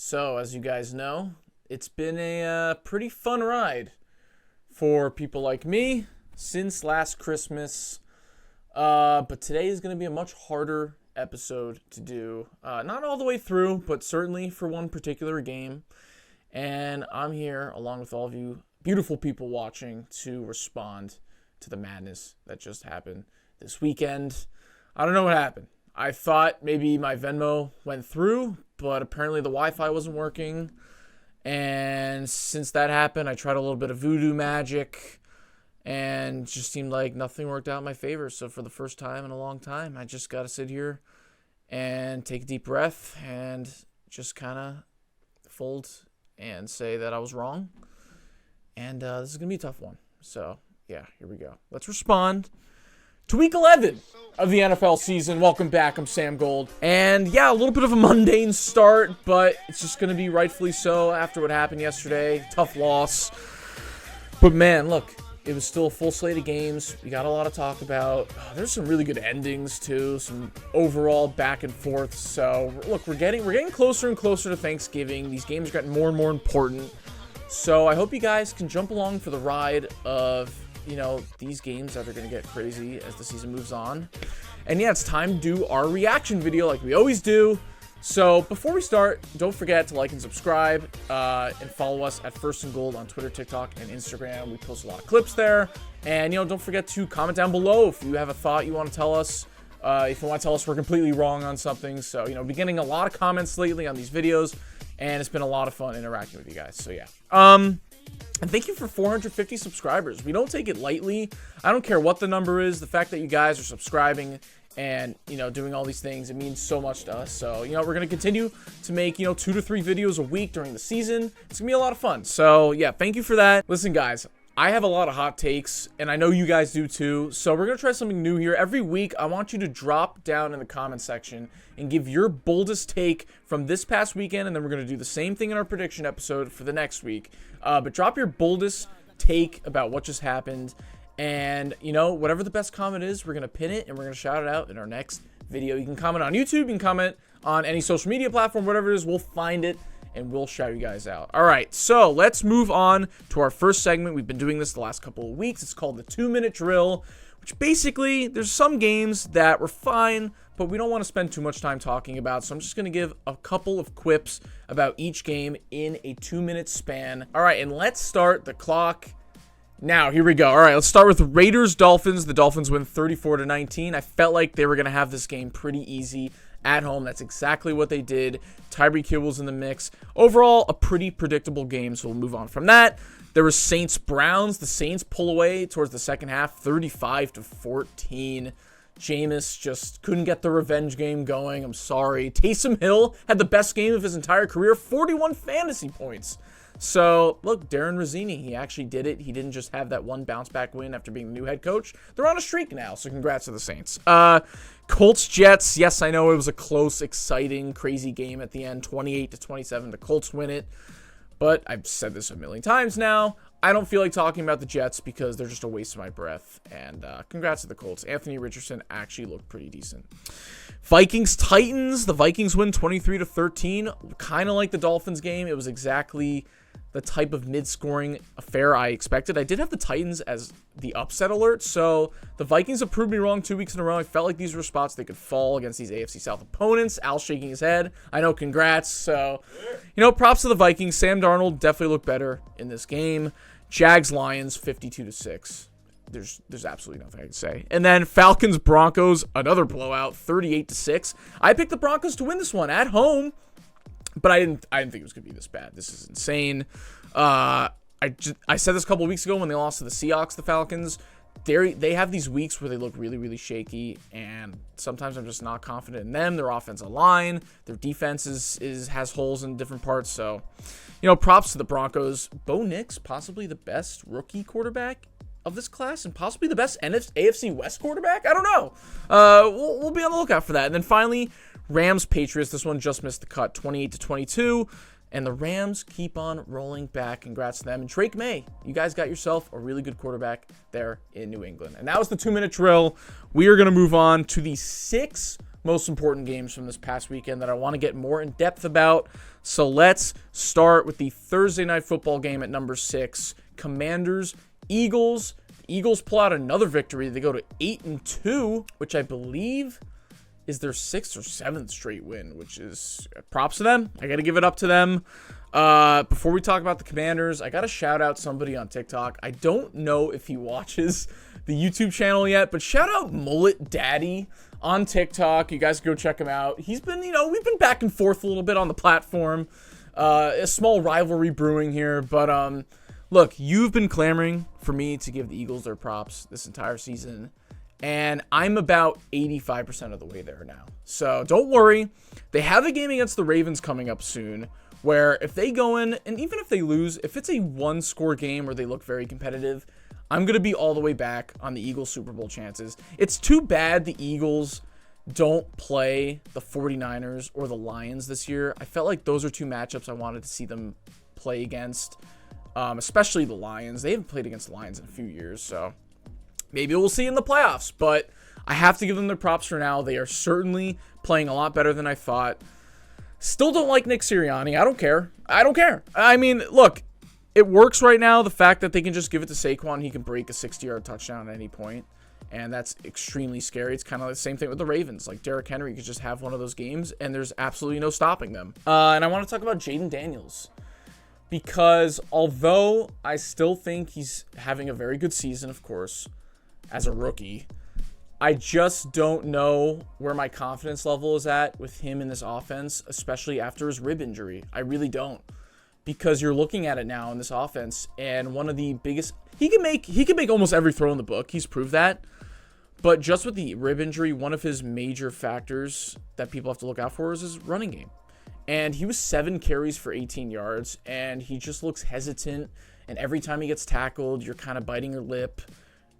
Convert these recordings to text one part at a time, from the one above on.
So, as you guys know, it's been a pretty fun ride for people like me since last Christmas. But today is going to be a much harder episode to do. Not all the way through, but certainly for one particular game. And I'm here, along with all of you beautiful people watching, to respond to the madness that just happened this weekend. I don't know what happened. I thought maybe my Venmo went through, but apparently the Wi-Fi wasn't working. And since that happened, I tried a little bit of voodoo magic, and just seemed like nothing worked out in my favor. So for the first time in a long time, I just got to sit here and take a deep breath and just kind of fold and say that I was wrong. And this is going to be a tough one. So, yeah, here we go. Let's respond to Week 11 of the NFL season. Welcome back. I'm Sam Gold. And, yeah, a little bit of a mundane start, but it's just going to be rightfully so after what happened yesterday. Tough loss. But, man, look, it was still a full slate of games. We got a lot to talk about. There's some really good endings, too. Some overall back and forth. So, look, we're getting closer and closer to Thanksgiving. These games are getting more and more important. So, I hope you guys can jump along for the ride of, these games that are going to get crazy as the season moves on. And yeah, it's time to do our reaction video like we always do. So before we start, don't forget to like and subscribe and follow us at First and Gold on Twitter, TikTok, and Instagram. We post a lot of clips there. And, don't forget to comment down below if you have a thought you want to tell us. If you want to tell us we're completely wrong on something. So, been getting a lot of comments lately on these videos, and it's been a lot of fun interacting with you guys. So, yeah. And thank you for 450 subscribers. We don't take it lightly. I don't care what the number is. The fact that you guys are subscribing and, doing all these things, it means so much to us. So, we're going to continue to make, 2 to 3 videos a week during the season. It's going to be a lot of fun. So, yeah, thank you for that. Listen, guys, I have a lot of hot takes, and I know you guys do too. So we're going to try something new here. Every week, I want you to drop down in the comment section and give your boldest take from this past weekend, and then we're going to do the same thing in our prediction episode for the next week. But drop your boldest take about what just happened, and, whatever the best comment is, we're going to pin it, and we're going to shout it out in our next video. You can comment on YouTube, you can comment on any social media platform, whatever it is, we'll find it, and we'll shout you guys out. All right, so let's move on to our first segment. We've been doing this the last couple of weeks. It's called the 2-minute drill, which basically, there's some games that were fine, but we don't want to spend too much time talking about, so I'm just going to give a couple of quips about each game in a 2-minute span. All right, and let's start the clock now. Here we go. All right, let's start with Raiders-Dolphins. The Dolphins win 34-19. I felt like they were going to have this game pretty easy at home. That's exactly what they did. Tyreek Hill was in the mix. Overall, a pretty predictable game, so we'll move on from that. There was Saints-Browns. The Saints pull away towards the second half, 35-14. Jameis just couldn't get the revenge game going. I'm sorry. Taysom Hill had the best game of his entire career, 41 fantasy points. So, look, Darren Razzini, he actually did it. He didn't just have that one bounce-back win after being the new head coach. They're on a streak now, so congrats to the Saints. Colts-Jets, yes, I know it was a close, exciting, crazy game at the end, 28-27. The Colts win it, but I've said this a million times now. I don't feel like talking about the Jets because they're just a waste of my breath, and congrats to the Colts. Anthony Richardson actually looked pretty decent. Vikings-Titans, the Vikings win 23-13, kind of like the Dolphins game. It was exactly the type of mid-scoring affair I expected. I did have the Titans as the upset alert, so the Vikings have proved me wrong 2 weeks in a row. I felt like these were spots they could fall against these AFC South opponents. Al's shaking his head. I know, congrats. So, props to the Vikings. Sam Darnold definitely looked better in this game. Jags-Lions, 52-6. There's absolutely nothing I can say. And then Falcons-Broncos, another blowout, 38-6. I picked the Broncos to win this one at home, but I didn't think it was going to be this bad. This is insane. I said this a couple of weeks ago when they lost to the Seahawks, the Falcons. They have these weeks where they look really, really shaky, and sometimes I'm just not confident in them. Their offensive line, their defense has holes in different parts. So, props to the Broncos. Bo Nix, possibly the best rookie quarterback of this class, and possibly the best AFC West quarterback. I don't know. We'll be on the lookout for that. And then finally, Rams-Patriots. This one just missed the cut, 28-22. And the Rams keep on rolling back. Congrats to them. And Drake May, you guys got yourself a really good quarterback there in New England. And that was the 2-minute drill. We are going to move on to the 6 most important games from this past weekend that I want to get more in depth about. So let's start with the Thursday night football game at number 6. Commanders, Eagles. The Eagles pull out another victory. They go to 8-2, which I believe is their 6th or 7th straight win, which is props to them. I got to give it up to them. Before we talk about the Commanders, I got to shout out somebody on TikTok. I don't know if he watches the YouTube channel yet, but shout out Mullet Daddy on TikTok. You guys go check him out. He's been, we've been back and forth a little bit on the platform. A small rivalry brewing here, but look, you've been clamoring for me to give the Eagles their props this entire season, and I'm about 85% of the way there now. So don't worry. They have a game against the Ravens coming up soon, where if they go in, and even if they lose, if it's a one-score game where they look very competitive, I'm going to be all the way back on the Eagles Super Bowl chances. It's too bad the Eagles don't play the 49ers or the Lions this year. I felt like those are two matchups I wanted to see them play against, especially the Lions. They haven't played against the Lions in a few years, so maybe we'll see in the playoffs. But I have to give them their props for now. They are certainly playing a lot better than I thought. Still don't like Nick Sirianni. I don't care. I mean, look, it works right now. The fact that they can just give it to Saquon, he can break a 60-yard touchdown at any point, and that's extremely scary. It's kind of the same thing with the Ravens. Like, Derrick Henry could just have one of those games, and there's absolutely no stopping them. And I want to talk about Jaden Daniels, because although I still think he's having a very good season, of course, as a rookie, I just don't know where my confidence level is at with him in this offense, especially after his rib injury. I really don't. Because you're looking at it now in this offense, and one of the biggest, he can make almost every throw in the book. He's proved that. But just with the rib injury, one of his major factors that people have to look out for is his running game. And he was 7 carries for 18 yards, and he just looks hesitant. And every time he gets tackled, you're kind of biting your lip,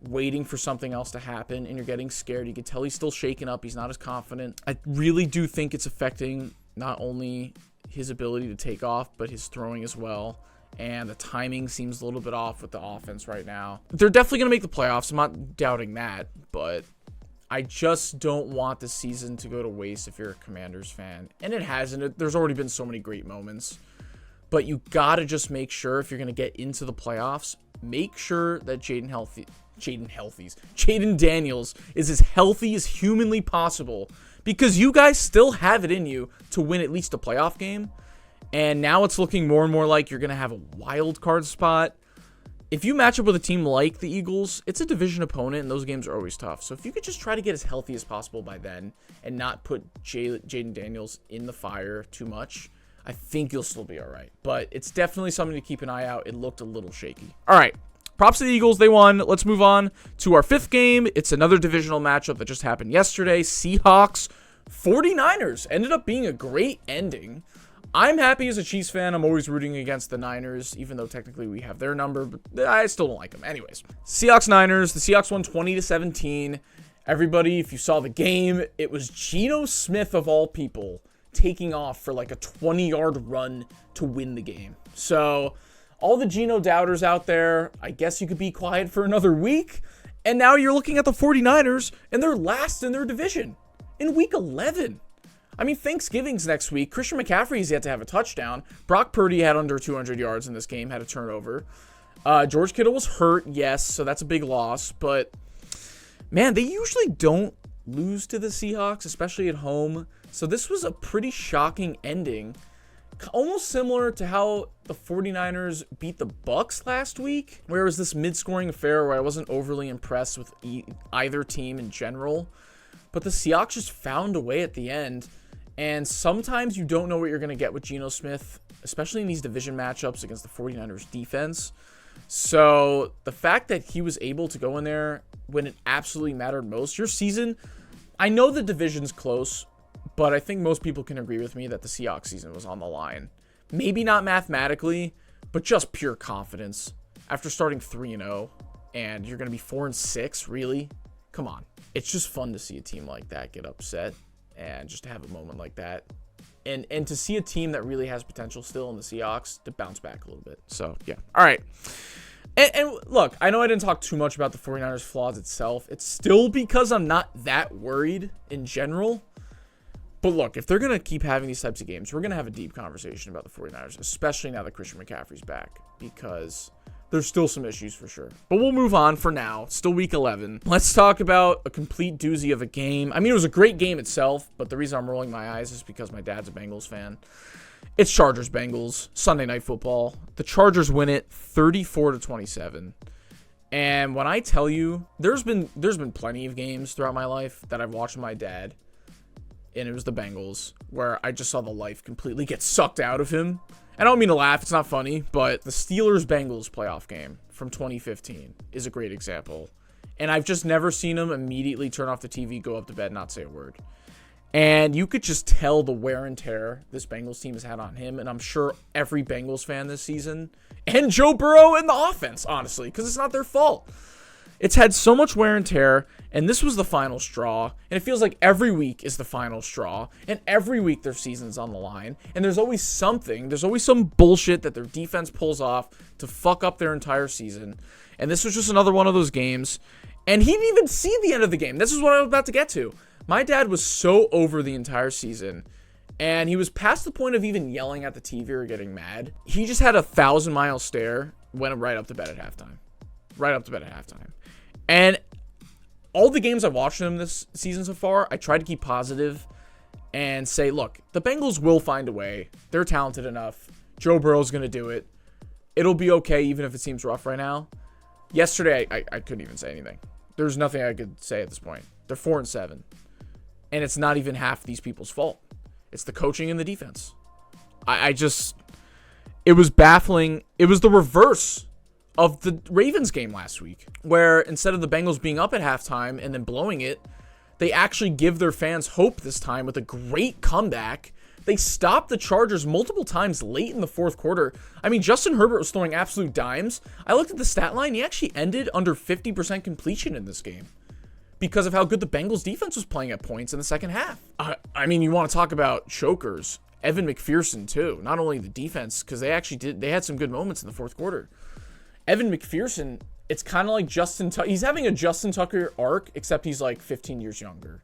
waiting for something else to happen, and you're getting scared. You can tell he's still shaken up. He's not as confident. I really do think it's affecting not only his ability to take off, but his throwing as well. And the timing seems a little bit off with the offense right now. They're definitely going to make the playoffs. I'm not doubting that, but I just don't want the season to go to waste if you're a Commanders fan. And it hasn't. There's already been so many great moments. But you got to just make sure, if you're going to get into the playoffs, make sure that Jaden Daniels is as healthy as humanly possible, because you guys still have it in you to win at least a playoff game. And now it's looking more and more like you're going to have a wild card spot. If you match up with a team like the Eagles, it's a division opponent, and those games are always tough. So if you could just try to get as healthy as possible by then and not put Jaden Daniels in the fire too much, I think you'll still be all right. But it's definitely something to keep an eye out. It looked a little shaky. All right. Props to the Eagles. They won. Let's move on to our 5th game. It's another divisional matchup that just happened yesterday. Seahawks, 49ers. Ended up being a great ending. I'm happy as a Chiefs fan. I'm always rooting against the Niners, even though technically we have their number, but I still don't like them. Anyways, Seahawks-Niners. The Seahawks won 20-17. Everybody, if you saw the game, it was Geno Smith, of all people, taking off for like a 20-yard run to win the game. So all the Geno doubters out there, I guess you could be quiet for another week. And now you're looking at the 49ers, and they're last in their division in week 11. I mean, Thanksgiving's next week. Christian McCaffrey's yet to have a touchdown. Brock Purdy had under 200 yards in this game, had a turnover. George Kittle was hurt, yes, so that's a big loss. But, man, they usually don't lose to the Seahawks, especially at home. So this was a pretty shocking ending. Almost similar to how the 49ers beat the Bucs last week, where it was this mid-scoring affair where I wasn't overly impressed with either team in general. But the Seahawks just found a way at the end. And sometimes you don't know what you're going to get with Geno Smith, especially in these division matchups against the 49ers defense. So the fact that he was able to go in there when it absolutely mattered most, your season, I know the division's close, but I think most people can agree with me that the Seahawks season was on the line. Maybe not mathematically, but just pure confidence. After starting 3-0 and you're going to be 4-6, really? Come on. It's just fun to see a team like that get upset and just to have a moment like that. And to see a team that really has potential still in the Seahawks to bounce back a little bit. So, yeah. All right. And look, I know I didn't talk too much about the 49ers' flaws itself. It's still because I'm not that worried in general. But look, if they're going to keep having these types of games, we're going to have a deep conversation about the 49ers, especially now that Christian McCaffrey's back, because there's still some issues for sure. But we'll move on for now. It's still week 11. Let's talk about a complete doozy of a game. I mean, it was a great game itself, but the reason I'm rolling my eyes is because my dad's a Bengals fan. It's Chargers-Bengals, Sunday Night Football. The Chargers win it 34-27. And when I tell you, there's been plenty of games throughout my life that I've watched with my dad, and it was the Bengals, where I just saw the life completely get sucked out of him. I don't mean to laugh, it's not funny, but the Steelers-Bengals playoff game from 2015 is a great example. And I've just never seen him immediately turn off the TV, go up to bed, not say a word. And you could just tell the wear and tear this Bengals team has had on him, and I'm sure every Bengals fan this season, and Joe Burrow and the offense, honestly, because it's not their fault. It's had so much wear and tear, and this was the final straw, and it feels like every week is the final straw, and every week their season's on the line, and there's always something, there's always some bullshit that their defense pulls off to fuck up their entire season, and this was just another one of those games, and he didn't even see the end of the game. This is what I was about to get to. My dad was so over the entire season, and he was past the point of even yelling at the TV or getting mad. He just had a 1,000-mile stare, went right up to bed at halftime. Right up to bed at halftime. And all the games I've watched him this season so far, I try to keep positive and say, look, the Bengals will find a way. They're talented enough. Joe Burrow's going to do it. It'll be okay even if it seems rough right now. Yesterday, I couldn't even say anything. There's nothing I could say at this point. They're 4-7. And it's not even half these people's fault. It's the coaching and the defense. It was baffling. It was the reverse of the Ravens game last week, where instead of the Bengals being up at halftime and then blowing it, they actually give their fans hope this time with a great comeback. They stopped the Chargers multiple times late in the fourth quarter. I mean, Justin Herbert was throwing absolute dimes. I looked at the stat line. He actually ended under 50% completion in this game because of how good the Bengals defense was playing at points in the second half. I mean, you want to talk about chokers. Evan McPherson, too. Not only the defense, because they had some good moments in the fourth quarter. Evan McPherson, it's kind of like Justin Tucker. He's having a Justin Tucker arc, except he's like 15 years younger.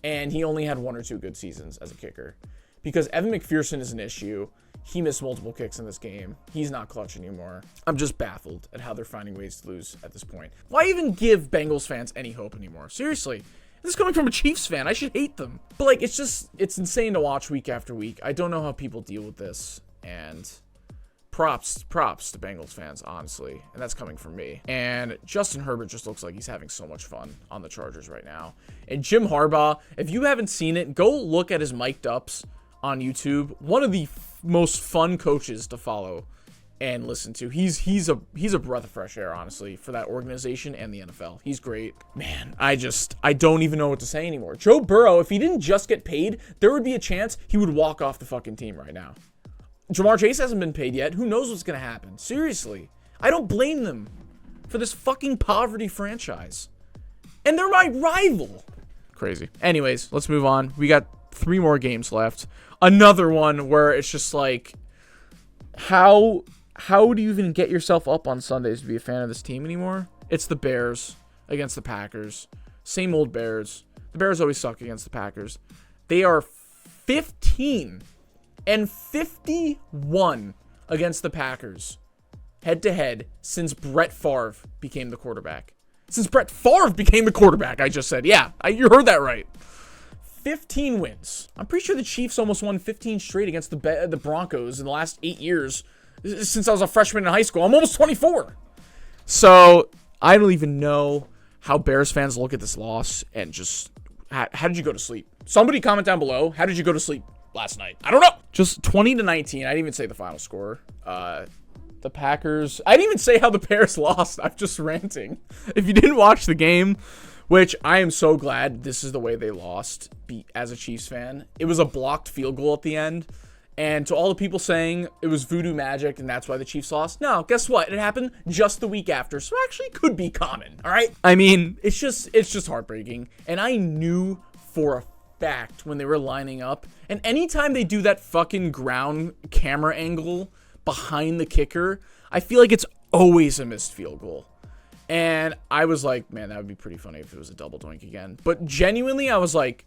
And he only had 1 or 2 good seasons as a kicker. Because Evan McPherson is an issue. He missed multiple kicks in this game. He's not clutch anymore. I'm just baffled at how they're finding ways to lose at this point. Why even give Bengals fans any hope anymore? Seriously. This is coming from a Chiefs fan. I should hate them. But like, it's insane to watch week after week. I don't know how people deal with this. And props to Bengals fans, honestly. And that's coming from me. And Justin Herbert just looks like he's having so much fun on the Chargers right now. And Jim Harbaugh, if you haven't seen it, go look at his mic'd ups on YouTube. One of the most fun coaches to follow and listen to. He's a breath of fresh air, honestly, for that organization and the NFL. He's great. Man, I don't even know what to say anymore. Joe Burrow, if he didn't just get paid, there would be a chance he would walk off the fucking team right now. Jamar Chase hasn't been paid yet. Who knows what's going to happen? Seriously. I don't blame them for this fucking poverty franchise. And they're my rival. Crazy. Anyways, let's move on. We got 3 more games left. Another one where it's just like, how do you even get yourself up on Sundays to be a fan of this team anymore? It's the Bears against the Packers. Same old Bears. The Bears always suck against the Packers. They are 15-51 against the Packers head-to-head since Brett Favre became the quarterback. Since Brett Favre became the quarterback, I just said. Yeah, you heard that right. 15 wins. I'm pretty sure the Chiefs almost won 15 straight against the Broncos in the last 8 years since I was a freshman in high school. I'm almost 24. So I don't even know how Bears fans look at this loss and just, how did you go to sleep? Somebody comment down below. How did you go to sleep last night? I don't know. Just 20-19. I didn't even say the final score. The Packers. I didn't even say how the Bears lost. I'm just ranting. If you didn't watch the game, which I am so glad this is the way they lost as a Chiefs fan. It was a blocked field goal at the end. And to all the people saying it was voodoo magic and that's why the Chiefs lost, no, guess what? It happened just the week after. So it actually could be common, all right? I mean, it's just heartbreaking. And I knew for a fact when they were lining up. And anytime they do that fucking ground camera angle behind the kicker, I feel like it's always a missed field goal. And I was like, man, that would be pretty funny if it was a double doink again. But genuinely, I was like,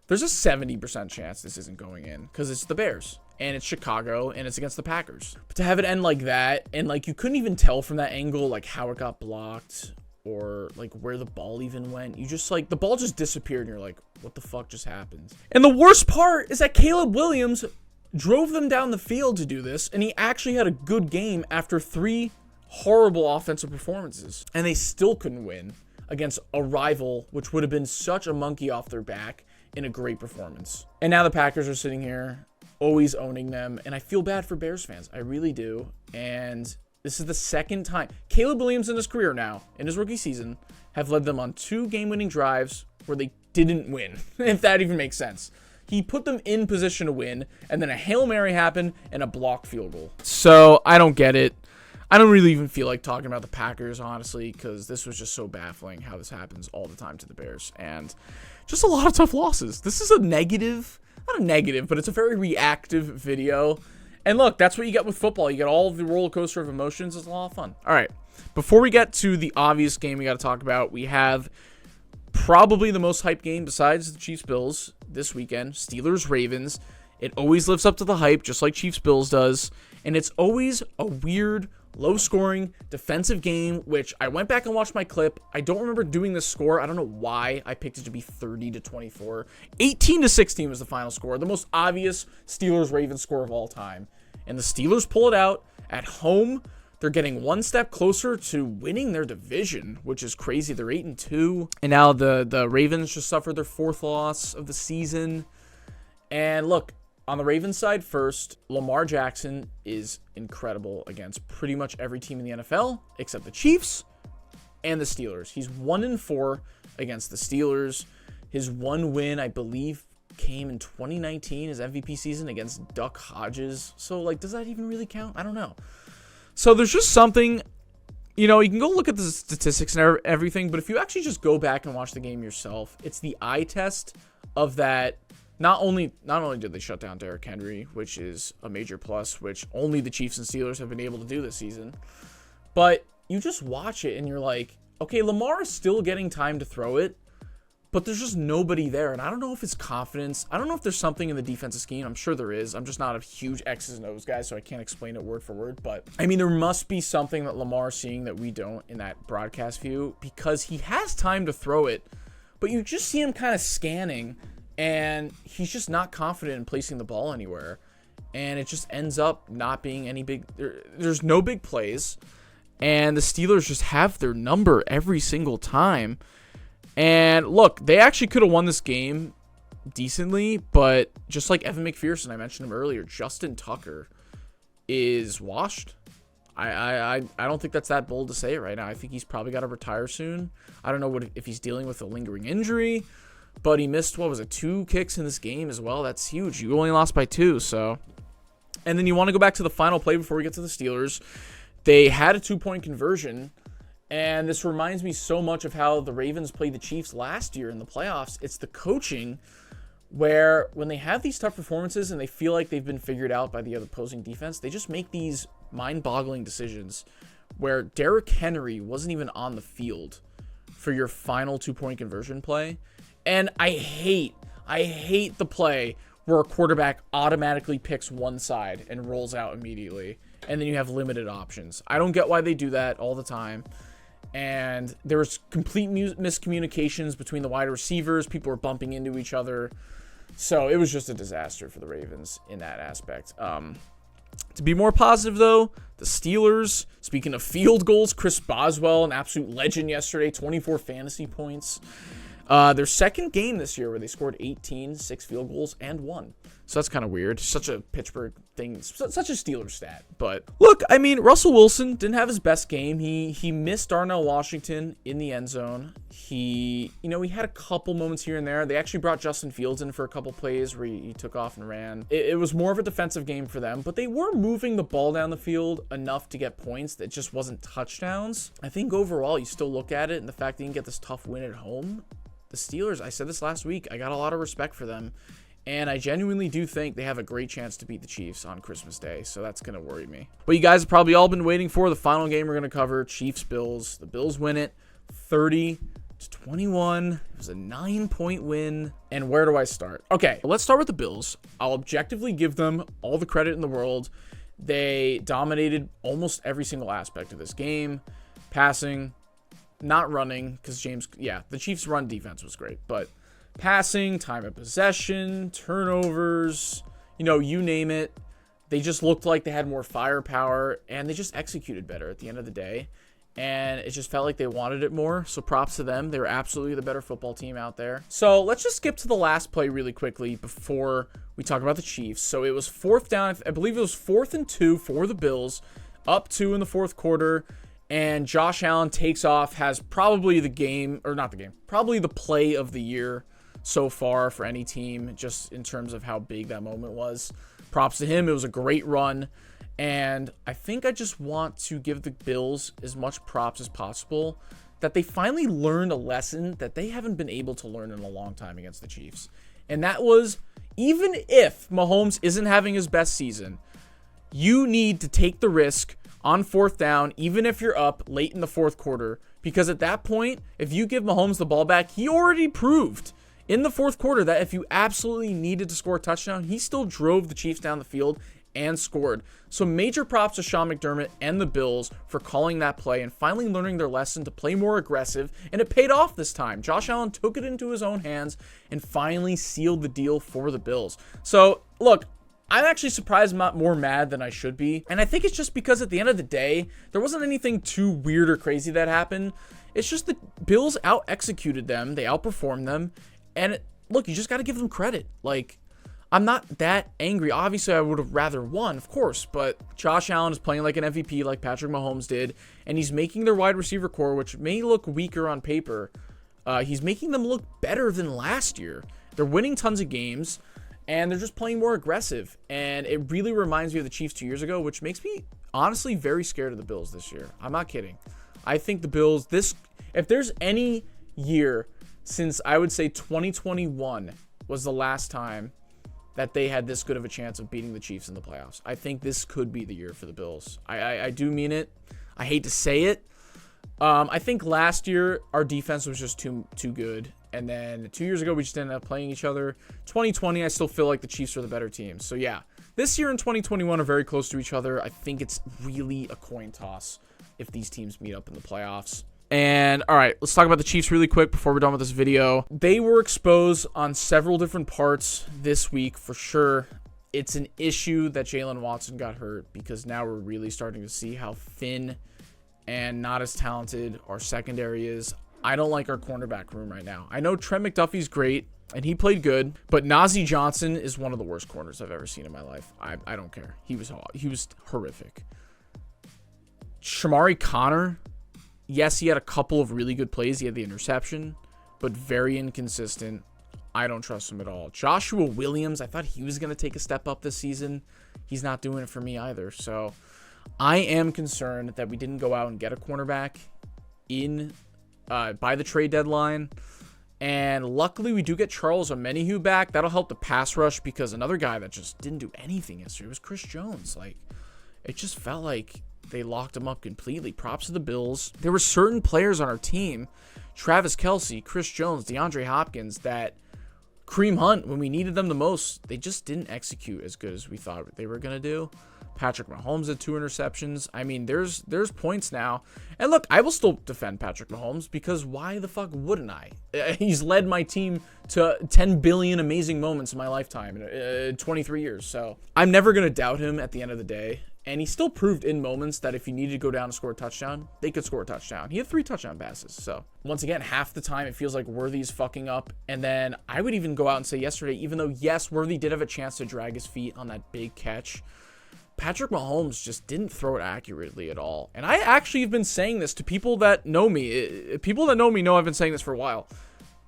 there's a 70% chance this isn't going in because it's the Bears and it's Chicago and it's against the Packers. But to have it end like that, and like you couldn't even tell from that angle like how it got blocked or like where the ball even went. You just like, the ball just disappeared and you're like, what the fuck just happened? And the worst part is that Caleb Williams drove them down the field to do this, and he actually had a good game after 3 horrible offensive performances, and they still couldn't win against a rival, which would have been such a monkey off their back in a great performance. And now the Packers are sitting here, always owning them, and I feel bad for Bears fans. I really do. And this is the second time Caleb Williams in his career now, in his rookie season, have led them on 2 game-winning drives where they didn't win, if that even makes sense. He put them in position to win, and then a Hail Mary happened and a blocked field goal. So I don't get it. I don't really even feel like talking about the Packers, honestly, because this was just so baffling how this happens all the time to the Bears. And just a lot of tough losses. This is a negative, not a negative, but it's a very reactive video. And look, that's what you get with football. You get all of the roller coaster of emotions. It's a lot of fun. All right, before we get to the obvious game we got to talk about, we have probably the most hyped game besides the Chiefs-Bills this weekend, Steelers-Ravens. It always lives up to the hype, just like Chiefs-Bills does. And it's always a weird, low-scoring defensive game, which I went back and watched my clip. I don't remember doing the score. I don't know why I picked it to be 30-24. 18-16 was the final score, the most obvious Steelers-Ravens score of all time. And the Steelers pull it out at home. They're getting one step closer to winning their division, which is crazy. They're 8-2. And now the Ravens just suffered their 4th loss of the season. And look, on the Ravens side first, Lamar Jackson is incredible against pretty much every team in the NFL except the Chiefs and the Steelers. He's 1-4 against the Steelers. His one win, I believe, came in 2019, his MVP season against Duck Hodges. So, like, does that even really count? I don't know. So there's just something, you know, you can go look at the statistics and everything, but if you actually just go back and watch the game yourself, it's the eye test of that. Not only did they shut down Derrick Henry, which is a major plus, which only the Chiefs and Steelers have been able to do this season, but you just watch it and you're like, okay, Lamar is still getting time to throw it, but there's just nobody there. And I don't know if it's confidence. I don't know if there's something in the defensive scheme. I'm sure there is. I'm just not a huge X's and O's guy, so I can't explain it word for word. But, I mean, there must be something that Lamar's seeing that we don't in that broadcast view, because he has time to throw it, but you just see him kind of scanning, and he's just not confident in placing the ball anywhere. And it just ends up not being any big... There's no big plays, and the Steelers just have their number every single time. And look, they actually could have won this game decently, but just like Evan McPherson, I mentioned him earlier, Justin Tucker is washed. I don't think that's that bold to say it right now. I think he's probably got to retire soon. I don't know if he's dealing with a lingering injury, but he missed, 2 kicks in this game as well. That's huge. You only lost by 2, so. And then you want to go back to the final play before we get to the Steelers. They had a 2-point conversion. And this reminds me so much of how the Ravens played the Chiefs last year in the playoffs. It's the coaching where when they have these tough performances and they feel like they've been figured out by the other opposing defense, they just make these mind-boggling decisions where Derrick Henry wasn't even on the field for your final 2-point conversion play. And I hate the play where a quarterback automatically picks one side and rolls out immediately, and then you have limited options. I don't get why they do that all the time. And there was complete miscommunications between the wide receivers. People were bumping into each other. So it was just a disaster for the Ravens in that aspect. To be more positive, though, the Steelers, speaking of field goals, Chris Boswell, an absolute legend yesterday, 24 fantasy points. Their second game this year where they scored 18, 6 field goals, and 1. So that's kind of weird. Such a Pittsburgh thing. Such a Steelers stat. But look, I mean, Russell Wilson didn't have his best game. He missed Darnell Washington in the end zone. He had a couple moments here and there. They actually brought Justin Fields in for a couple plays where he took off and ran. It was more of a defensive game for them, but they were moving the ball down the field enough to get points that just wasn't touchdowns. I think overall, you still look at it and the fact that you can get this tough win at home. The Steelers, I said this last week, I got a lot of respect for them. And I genuinely do think they have a great chance to beat the Chiefs on Christmas Day. So that's going to worry me. But you guys have probably all been waiting for the final game we're going to cover, Chiefs-Bills. The Bills win it 30-27. to 21. It was a 9-point win. And where do I start? Okay, let's start with the Bills. I'll objectively give them all the credit in the world. They dominated almost every single aspect of this game. Passing, not running, because the Chiefs' run defense was great. But passing, time of possession, turnovers, you name it. They just looked like they had more firepower, and they just executed better at the end of the day. And it just felt like they wanted it more. So props to them. They were absolutely the better football team out there. So let's just skip to the last play really quickly before we talk about the Chiefs. So it was 4th down. I believe it was 4th and 2 for the Bills. Up 2 in the 4th quarter. And Josh Allen takes off, has probably probably the play of the year so far for any team, just in terms of how big that moment was. Props to him. It was a great run. And I think I just want to give the Bills as much props as possible that they finally learned a lesson that they haven't been able to learn in a long time against the Chiefs. And that was, even if Mahomes isn't having his best season, you need to take the risk on 4th down, even if you're up late in the 4th quarter. Because at that point, if you give Mahomes the ball back, he already proved in the 4th quarter that if you absolutely needed to score a touchdown, he still drove the Chiefs down the field and scored. So major props to Sean McDermott and the Bills for calling that play and finally learning their lesson to play more aggressive, and it paid off this time. Josh Allen took it into his own hands and finally sealed the deal for the Bills. So look, I'm actually surprised I'm not more mad than I should be, and I think it's just because at the end of the day, there wasn't anything too weird or crazy that happened. It's just the Bills out-executed them, they outperformed them, and look, you just got to give them credit. Like, I'm not that angry. Obviously, I would have rather won, of course, but Josh Allen is playing like an MVP like Patrick Mahomes did, and he's making their wide receiver core, which may look weaker on paper, he's making them look better than last year. They're winning tons of games, and they're just playing more aggressive, and it really reminds me of the Chiefs 2 years ago, which makes me honestly very scared of the Bills this year. I'm not kidding. I think the Bills, if there's any year since I would say 2021 was the last time that they had this good of a chance of beating the Chiefs in the playoffs, I think this could be the year for the Bills. I do mean it. I hate to say it. I think last year our defense was just too good. And then 2 years ago, we just ended up playing each other. 2020, I still feel like the Chiefs are the better team. So yeah, this year and 2021 are very close to each other. I think it's really a coin toss if these teams meet up in the playoffs. And all right, let's talk about the Chiefs really quick before we're done with this video. They were exposed on several different parts this week for sure. It's an issue that Jalen Watson got hurt, because now we're really starting to see how thin and not as talented our secondary is. I don't like our cornerback room right now. I know Trent McDuffie's great, and he played good, but Najee Johnson is one of the worst corners I've ever seen in my life. I don't care. He was horrific. Shamari Connor, yes, he had a couple of really good plays. He had the interception, but very inconsistent. I don't trust him at all. Joshua Williams, I thought he was going to take a step up this season. He's not doing it for me either. So I am concerned that we didn't go out and get a cornerback by the trade deadline. And luckily, we do get Charles Omenihu back. That'll help the pass rush, because another guy that just didn't do anything yesterday was Chris Jones. Like, it just felt like they locked him up completely. Props to the Bills. There were certain players on our team, Travis Kelce, Chris Jones, DeAndre Hopkins, that Kareem Hunt, when we needed them the most, they just didn't execute as good as we thought they were going to do. Patrick Mahomes had 2 interceptions. I mean, there's points now. And look, I will still defend Patrick Mahomes, because why the fuck wouldn't I? He's led my team to 10 billion amazing moments in my lifetime in 23 years. So I'm never going to doubt him at the end of the day. And he still proved in moments that if he needed to go down and score a touchdown, they could score a touchdown. He had 3 touchdown passes. So once again, half the time it feels like Worthy's fucking up. And then I would even go out and say yesterday, even though, yes, Worthy did have a chance to drag his feet on that big catch, Patrick Mahomes just didn't throw it accurately at all. And I actually have been saying this to people that know me. People that know me know I've been saying this for a while.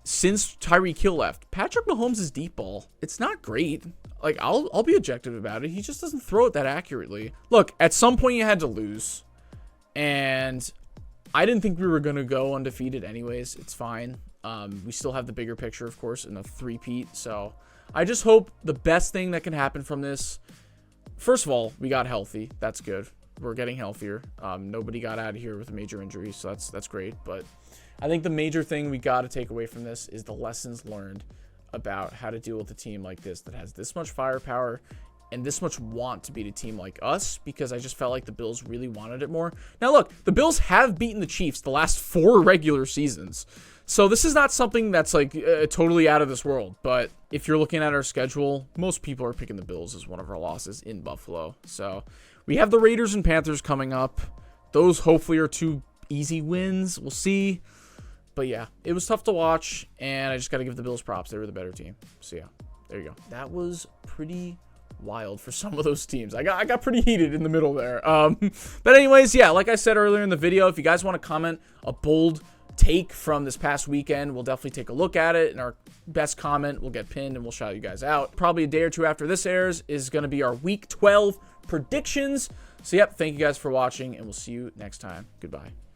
Since Tyreek Hill left, Patrick Mahomes' deep ball, it's not great. Like, I'll be objective about it. He just doesn't throw it that accurately. Look, at some point you had to lose. And I didn't think we were going to go undefeated anyways. It's fine. We still have the bigger picture, of course, in a three-peat. So I just hope the best thing that can happen from this, first of all, we got healthy. That's good. We're getting healthier. Nobody got out of here with a major injury, so that's great. But I think the major thing we got to take away from this is the lessons learned about how to deal with a team like this that has this much firepower and this much want to beat a team like us, because I just felt like the Bills really wanted it more. Now, look, the Bills have beaten the Chiefs the last 4 regular seasons. So this is not something that's like totally out of this world. But if you're looking at our schedule, most people are picking the Bills as one of our losses in Buffalo. So we have the Raiders and Panthers coming up. Those hopefully are 2 easy wins. We'll see. But yeah, it was tough to watch, and I just got to give the Bills props. They were the better team. So yeah, there you go. That was pretty wild for some of those teams. I got pretty heated in the middle there. But anyways, yeah, like I said earlier in the video, if you guys want to comment a bold take from this past weekend, we'll definitely take a look at it, and our best comment will get pinned and we'll shout you guys out. Probably a day or 2 after this airs is going to be our week 12 predictions. So yep, thank you guys for watching, and we'll see you next time. Goodbye.